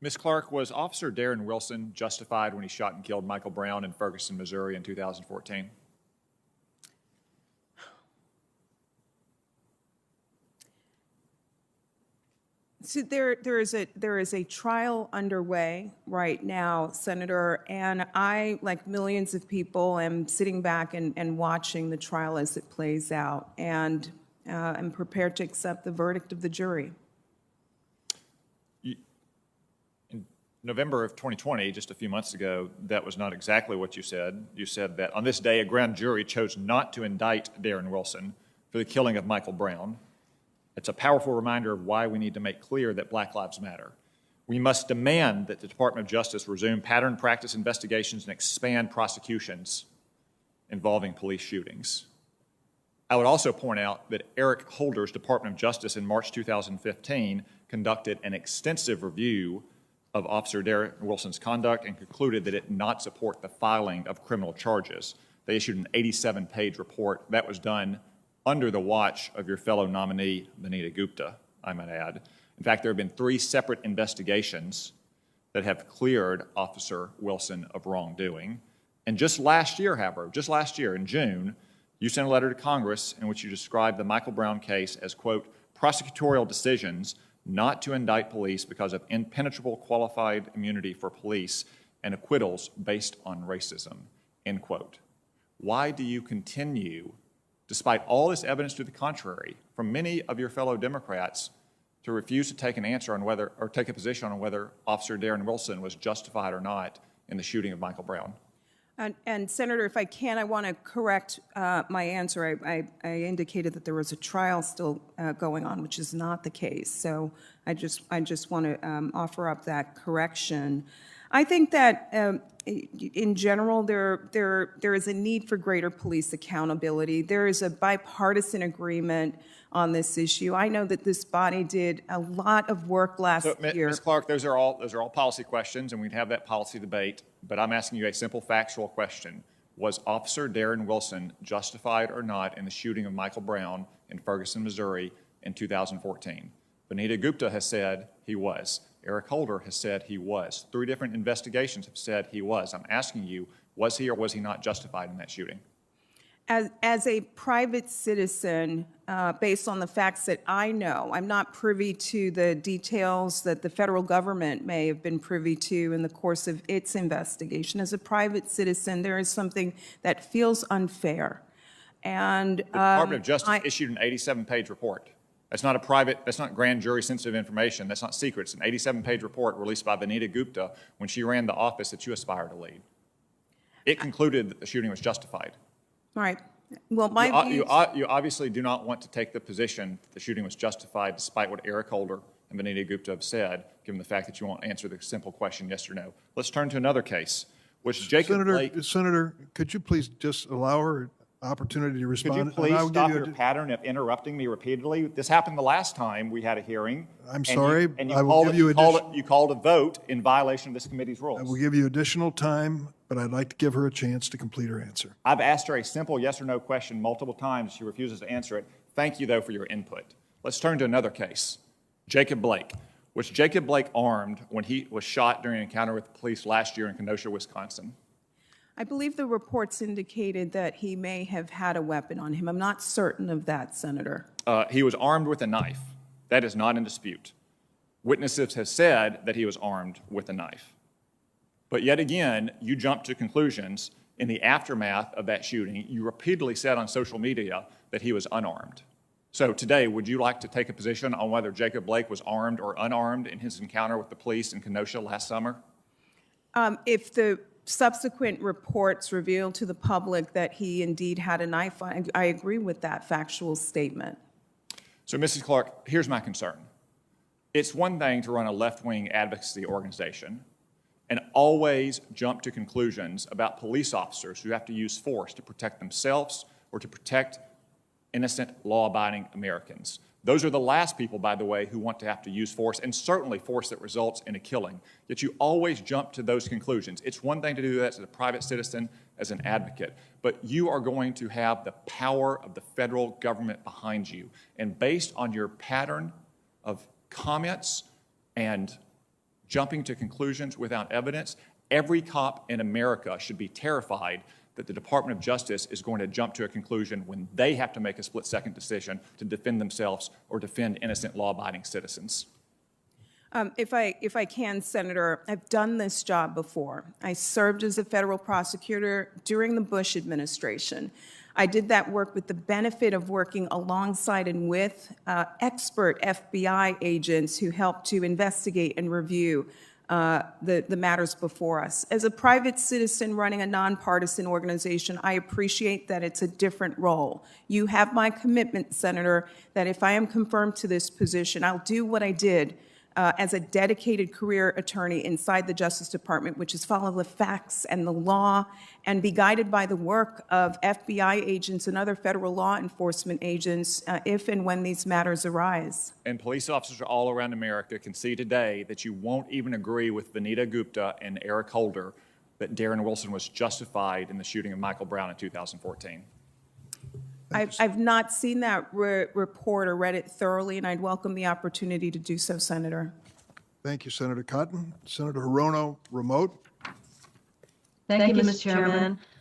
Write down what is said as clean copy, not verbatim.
Ms. Clarke, was Officer Darren Wilson justified when he shot and killed Michael Brown in Ferguson, Missouri in 2014? So there is a trial underway right now, Senator, and I, like millions of people, am sitting back and watching the trial as it plays out, and I'm prepared to accept the verdict of the jury. In November of 2020, just a few months ago, that was not exactly what you said. You said that on this day, a grand jury chose not to indict Darren Wilson for the killing of Michael Brown. It's a powerful reminder of why we need to make clear that Black Lives Matter. We must demand that the Department of Justice resume pattern practice investigations and expand prosecutions involving police shootings. I would also point out that Eric Holder's Department of Justice in March 2015 conducted an extensive review of Officer Darren Wilson's conduct and concluded that it did not support the filing of criminal charges. They issued an 87-page report that was done under the watch of your fellow nominee, Vanita Gupta, I might add. In fact, there have been 3 separate investigations that have cleared Officer Wilson of wrongdoing. And just last year, however, just last year in June, you sent a letter to Congress in which you described the Michael Brown case as, quote, prosecutorial decisions not to indict police because of impenetrable qualified immunity for police and acquittals based on racism, end quote. Why do you continue, despite all this evidence to the contrary from many of your fellow Democrats, to refuse to take an answer on whether, or take a position on whether Officer Darren Wilson was justified or not in the shooting of Michael Brown? And Senator, if I can, I want to correct my answer. I indicated that there was a trial still going on, which is not the case. So I just want to offer up that correction. I think that in general, there is a need for greater police accountability. There is a bipartisan agreement on this issue. I know that this body did a lot of work last year. Ms. Clarke, those are all policy questions, and we'd have that policy debate. But I'm asking you a simple factual question. Was Officer Darren Wilson justified or not in the shooting of Michael Brown in Ferguson, Missouri in 2014? Vanita Gupta has said he was. Eric Holder has said he was. 3 different investigations have said he was. I'm asking you, was he or was he not justified in that shooting? As a private citizen, based on the facts that I know, I'm not privy to the details that the federal government may have been privy to in the course of its investigation. As a private citizen, there is something that feels unfair. And the Department of Justice issued an 87-page report. That's not that's not grand jury sensitive information. That's not secret. It's an 87-page report released by Vanita Gupta when she ran the office that you aspire to lead. It concluded that the shooting was justified. All right. Well, you obviously do not want to take the position that the shooting was justified despite what Eric Holder and Vanita Gupta have said, given the fact that you won't answer the simple question yes or no. Let's turn to another case, which Jacob Blake... Senator, could you please just allow her opportunity to respond? Could you please stop your pattern of interrupting me repeatedly? This happened the last time we had a hearing. I'm sorry. You called a vote in violation of this committee's rules. I will give you additional time, but I'd like to give her a chance to complete her answer. I've asked her a simple yes or no question multiple times. She refuses to answer it. Thank you, though, for your input. Let's turn to another case. Jacob Blake. Was Jacob Blake armed when he was shot during an encounter with the police last year in Kenosha, Wisconsin? I believe the reports indicated that he may have had a weapon on him. I'm not certain of that, Senator. He was armed with a knife. That is not in dispute. Witnesses have said that he was armed with a knife. But yet again, you jumped to conclusions in the aftermath of that shooting. You repeatedly said on social media that he was unarmed. So today, would you like to take a position on whether Jacob Blake was armed or unarmed in his encounter with the police in Kenosha last summer? If the subsequent reports revealed to the public that he indeed had a knife, I agree with that factual statement. So, Mrs. Clarke, here's my concern. It's one thing to run a left-wing advocacy organization and always jump to conclusions about police officers who have to use force to protect themselves or to protect innocent, law-abiding Americans. Those are the last people, by the way, who want to have to use force, and certainly force that results in a killing. Yet you always jump to those conclusions. It's one thing to do that as a private citizen, as an advocate, but you are going to have the power of the federal government behind you. And based on your pattern of comments and jumping to conclusions without evidence. Every cop in America should be terrified that the Department of Justice is going to jump to a conclusion when they have to make a split-second decision to defend themselves or defend innocent law-abiding citizens. If I can, Senator, I've done this job before. I served as a federal prosecutor during the Bush administration. I did that work with the benefit of working alongside and with expert FBI agents who helped to investigate and review the matters before us. As a private citizen running a nonpartisan organization, I appreciate that it's a different role. You have my commitment, Senator, that if I am confirmed to this position, I'll do what I did as a dedicated career attorney inside the Justice Department, which is follow the facts and the law and be guided by the work of FBI agents and other federal law enforcement agents if and when these matters arise. And police officers all around America can see today that you won't even agree with Vanita Gupta and Eric Holder that Darren Wilson was justified in the shooting of Michael Brown in 2014. I've not seen that report or read it thoroughly, and I'd welcome the opportunity to do so, Senator. Thank you, Senator Cotton. Senator Hirono, remote. Thank you, Mr. Chairman.